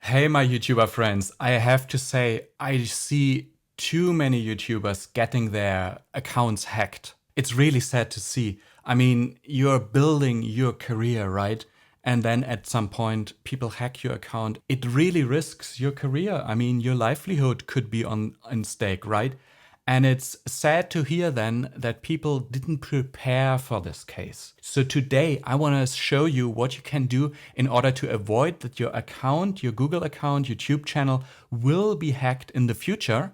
Hey, my YouTuber friends, I have to say, I see too many YouTubers getting their accounts hacked. It's really sad to see. I mean, you're building your career, right? And then at some point, people hack your account. It really risks your career. I mean, your livelihood could be on stake, right? And it's sad to hear then that people didn't prepare for this case. So today I want to show you what you can do in order to avoid that your account, your Google account, YouTube channel will be hacked in the future.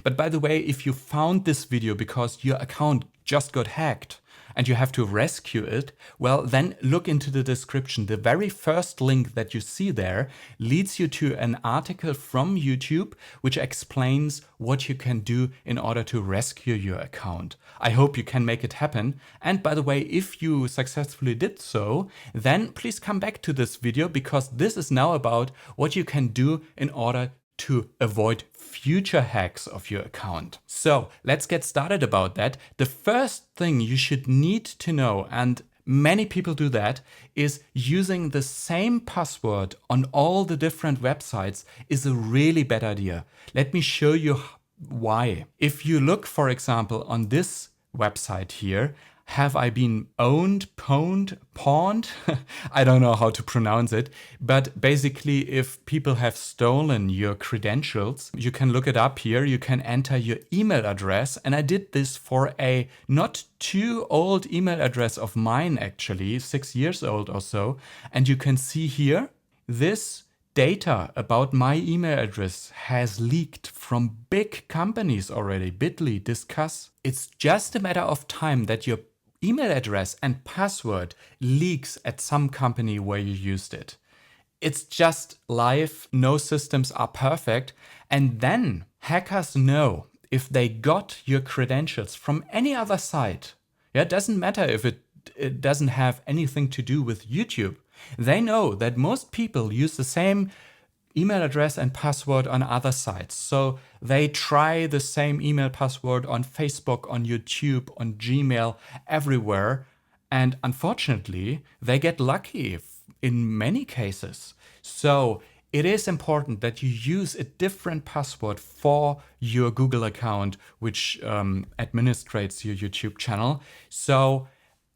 But by the way, if you found this video because your account just got hacked and you have to rescue it, well, then look into the description. The very first link that you see there leads you to an article from YouTube which explains what you can do in order to rescue your account. I hope you can make it happen. And by the way, if you successfully did so, then please come back to this video because this is now about what you can do in order to avoid future hacks of your account. So let's get started about that. The first thing you should need to know, and many people do that, is using the same password on all the different websites is a really bad idea. Let me show you why. If you look, for example, on this website here, have I been owned, pawned? I don't know how to pronounce it. But basically, if people have stolen your credentials, you can look it up here. You can enter your email address. And I did this for a not too old email address of mine, actually, 6 years old or so. And you can see here, this data about my email address has leaked from big companies already. Bitly, Discuss. It's just a matter of time that your email address and password leaks at some company where you used it. It's just life. No systems are perfect. And then hackers know if they got your credentials from any other site. Yeah, it doesn't matter if it doesn't have anything to do with YouTube. They know that most people use the same email address and password on other sites. So they try the same email password on Facebook, on YouTube, on Gmail, everywhere. And unfortunately, they get lucky in many cases. So it is important that you use a different password for your Google account, which administrates your YouTube channel. So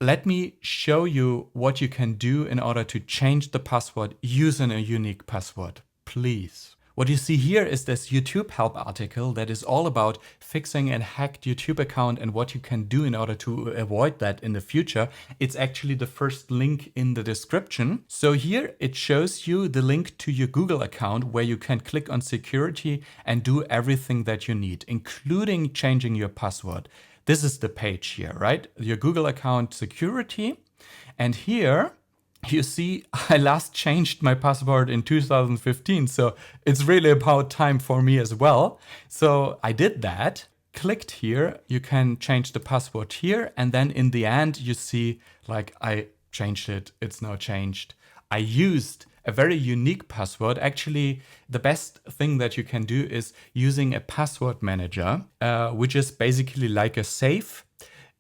let me show you what you can do in order to change the password using a unique password. Please. What you see here is this YouTube help article that is all about fixing a hacked YouTube account and what you can do in order to avoid that in the future. It's actually the first link in the description. So here it shows you the link to your Google account where you can click on security and do everything that you need, including changing your password. This is the page here, right? Your Google account security. And here you see, I last changed my password in 2015, so it's really about time for me as well. So I did that, clicked here, you can change the password here, and then in the end you see, like, I changed it, it's now changed. I used a very unique password. Actually, the best thing that you can do is using a password manager, which is basically like a safe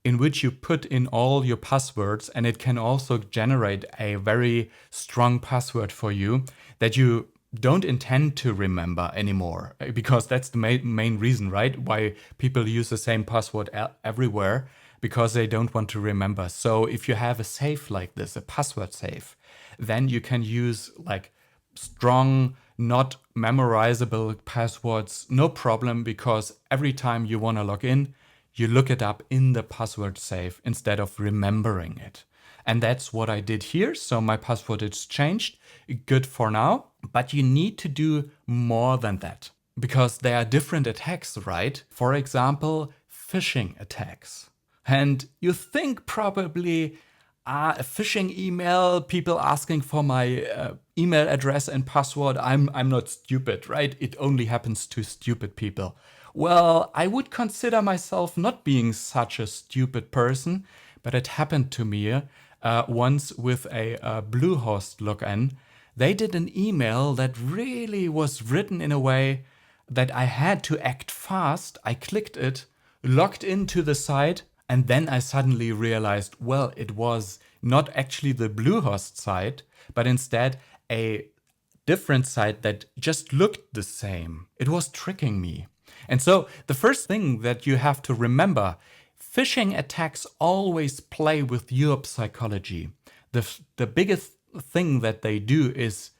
in which you put in all your passwords, and it can also generate a very strong password for you that you don't intend to remember anymore, because that's the main reason, right? Why people use the same password everywhere, because they don't want to remember. So if you have a safe like this, a password safe, then you can use like strong, not memorizable passwords, no problem, because every time you want to log in, you look it up in the password safe instead of remembering it. And that's what I did here. So my password is changed, good for now. But you need to do more than that because there are different attacks, right? For example, phishing attacks. And you think probably a phishing email, people asking for my email address and password. I'm not stupid, right? It only happens to stupid people. Well, I would consider myself not being such a stupid person, but it happened to me once with a Bluehost login. They did an email that really was written in a way that I had to act fast. I clicked it, logged into the site, and then I suddenly realized, well, it was not actually the Bluehost site, but instead a different site that just looked the same. It was tricking me. And so the first thing that you have to remember, phishing attacks always play with your psychology. The biggest thing that they do is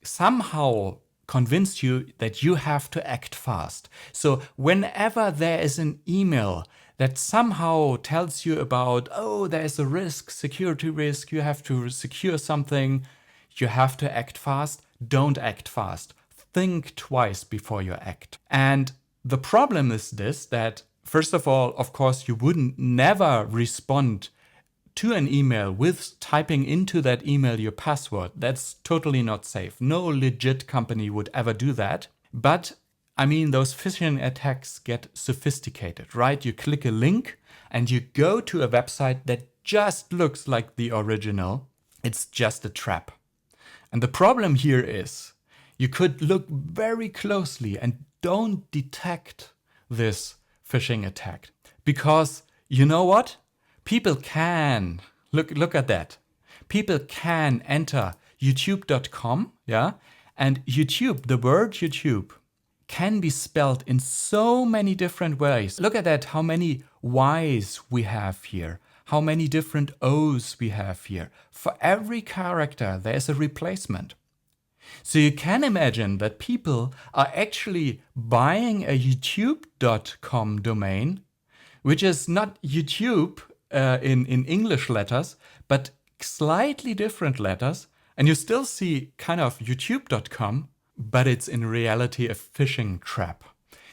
somehow convince you that you have to act fast. So whenever there is an email that somehow tells you about, oh, there's a risk, security risk, you have to secure something, you have to act fast, don't act fast. Think twice before you act. And the problem is this, that first of all, of course, you wouldn't never respond to an email with typing into that email your password. That's totally not safe. No legit company would ever do that. But I mean, those phishing attacks get sophisticated, right? You click a link and you go to a website that just looks like the original. It's just a trap. And the problem here is you could look very closely and don't detect this phishing attack. Because you know what? People can, look at that. People can enter youtube.com, yeah? And YouTube, the word YouTube, can be spelled in so many different ways. Look at that, how many Y's we have here, how many different O's we have here. For every character, there's a replacement. So you can imagine that people are actually buying a youtube.com domain, which is not YouTube in English letters, but slightly different letters. And you still see kind of youtube.com, but it's in reality a phishing trap.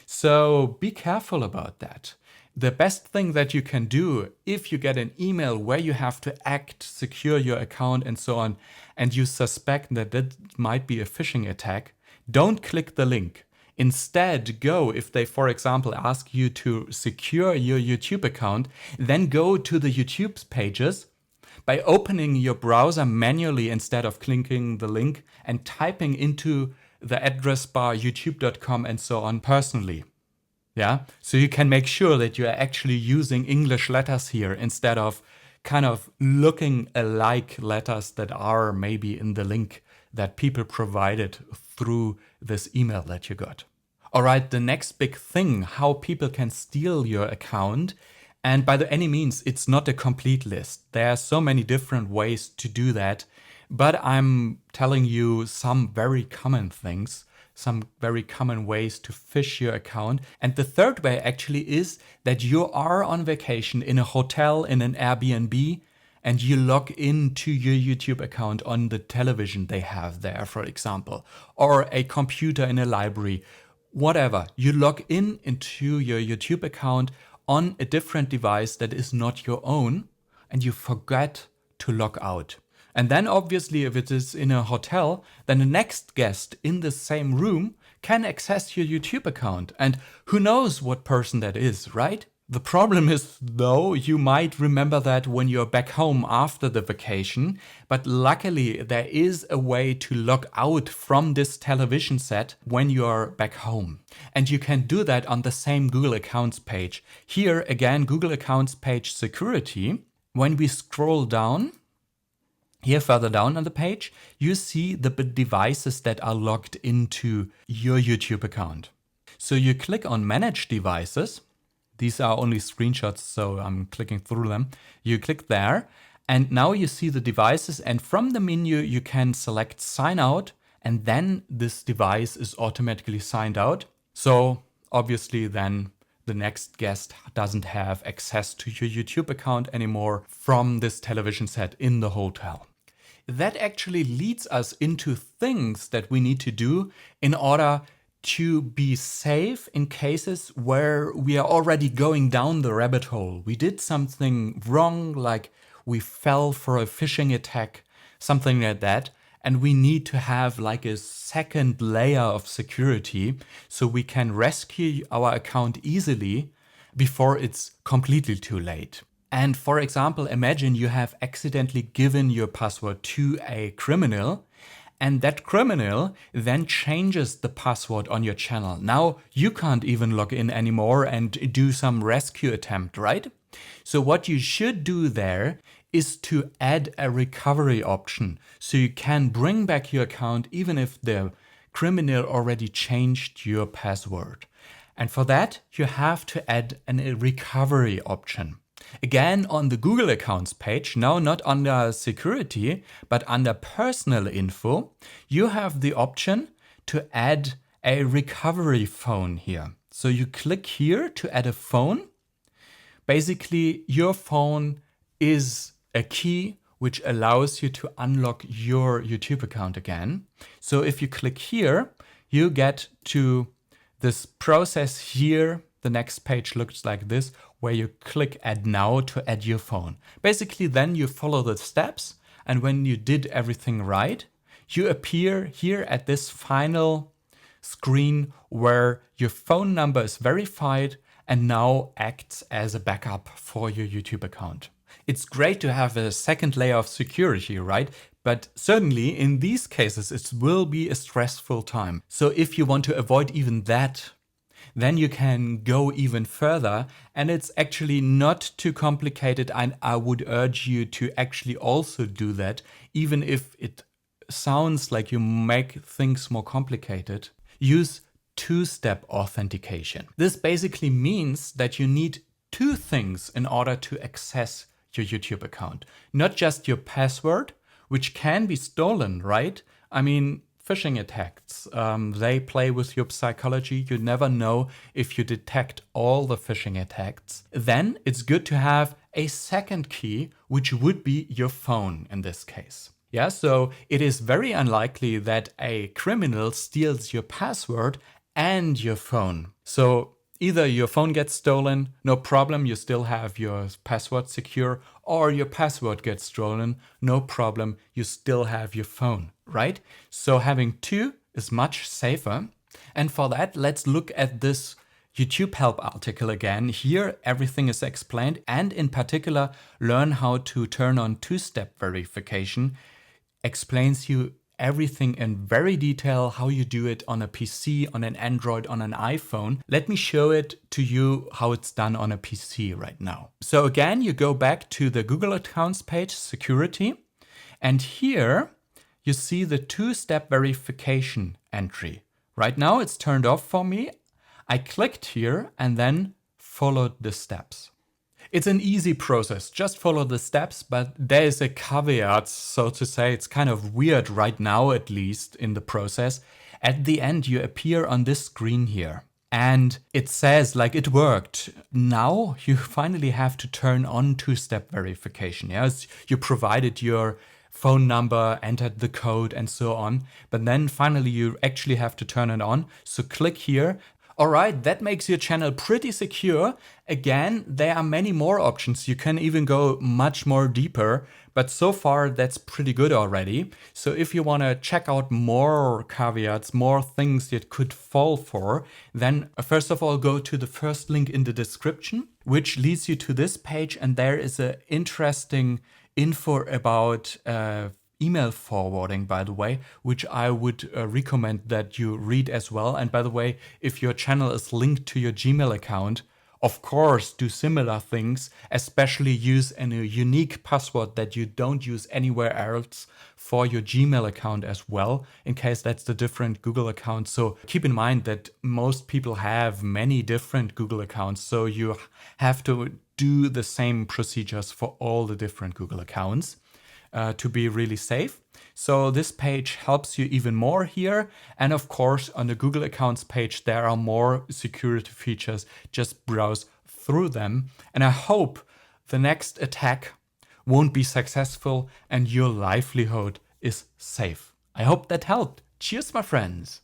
So be careful about that. The best thing that you can do if you get an email where you have to act, secure your account and so on, and you suspect that that might be a phishing attack, don't click the link. Instead, go, if they, for example, ask you to secure your YouTube account, then go to the YouTube pages by opening your browser manually instead of clicking the link and typing into the address bar youtube.com and so on personally. Yeah, so you can make sure that you are actually using English letters here instead of kind of looking alike letters that are maybe in the link that people provided through this email that you got. All right, the next big thing, how people can steal your account. And by any means, it's not a complete list. There are so many different ways to do that, but I'm telling you some very common things, some very common ways to phish your account. And the third way actually is that you are on vacation in a hotel, in an Airbnb, and you log into your YouTube account on the television they have there, for example, or a computer in a library, whatever. You log into your YouTube account on a different device that is not your own, and you forget to log out. And then obviously if it is in a hotel, then the next guest in the same room can access your YouTube account. And who knows what person that is, right? The problem is, though, you might remember that when you're back home after the vacation, but luckily there is a way to log out from this television set when you're back home. And you can do that on the same Google Accounts page. Here again, Google Accounts page security. When we scroll down, here further down on the page, you see the devices that are logged into your YouTube account. So you click on Manage Devices. These are only screenshots, so I'm clicking through them. You click there, and now you see the devices, and from the menu you can select Sign Out, and then this device is automatically signed out. So obviously then the next guest doesn't have access to your YouTube account anymore from this television set in the hotel. That actually leads us into things that we need to do in order to be safe in cases where we are already going down the rabbit hole. We did something wrong, like we fell for a phishing attack, something like that, and we need to have like a second layer of security so we can rescue our account easily before it's completely too late. And for example, imagine you have accidentally given your password to a criminal, and that criminal then changes the password on your channel. Now you can't even log in anymore and do some rescue attempt, right? So what you should do there is to add a recovery option. So you can bring back your account even if the criminal already changed your password. And for that, you have to add a recovery option. Again, on the Google Accounts page, now not under security, but under personal info, you have the option to add a recovery phone here. So you click here to add a phone. Basically, your phone is a key which allows you to unlock your YouTube account again. So if you click here, you get to this process here. The next page looks like this, where you click Add Now to add your phone. Basically, then you follow the steps, and when you did everything right, you appear here at this final screen where your phone number is verified and now acts as a backup for your YouTube account. It's great to have a second layer of security, right? But certainly in these cases, it will be a stressful time. So if you want to avoid even that, then you can go even further, and it's actually not too complicated, and I would urge you to actually also do that, even if it sounds like you make things more complicated. Use two-step authentication. This basically means that you need two things in order to access your YouTube account. Not just your password, which can be stolen, right? I mean, phishing attacks, they play with your psychology. You never know if you detect all the phishing attacks. Then it's good to have a second key, which would be your phone in this case. Yeah, so it is very unlikely that a criminal steals your password and your phone. So either your phone gets stolen, no problem, you still have your password secure, or your password gets stolen, no problem, you still have your phone, right? So having two is much safer. And for that, let's look at this YouTube help article again. Here, everything is explained, and in particular, learn how to turn on two-step verification. Explains you everything in very detail, how you do it on a PC, on an Android, on an iPhone. Let me show it to you how it's done on a PC right now. So again, you go back to the Google Accounts page, security, and here you see the two-step verification entry. Right now it's turned off for me. I clicked here and then followed the steps. It's an easy process, just follow the steps, but there is a caveat, so to say. It's kind of weird right now, at least in the process. At the end, you appear on this screen here and it says like it worked. Now you finally have to turn on two-step verification. Yes, you provided your phone number, entered the code and so on, but then finally you actually have to turn it on. So click here. All right, that makes your channel pretty secure. Again, there are many more options. You can even go much more deeper, but so far that's pretty good already. So if you want to check out more caveats, more things you could fall for, then first of all, go to the first link in the description, which leads you to this page. And there is an interesting info about email forwarding, by the way, which I would recommend that you read as well. And by the way, if your channel is linked to your Gmail account, of course, do similar things, especially use a unique password that you don't use anywhere else for your Gmail account as well, in case that's the different Google account. So keep in mind that most people have many different Google accounts, so you have to do the same procedures for all the different Google accounts. To be really safe. So this page helps you even more here. And of course, on the Google Accounts page, there are more security features. Just browse through them. And I hope the next attack won't be successful and your livelihood is safe. I hope that helped. Cheers, my friends.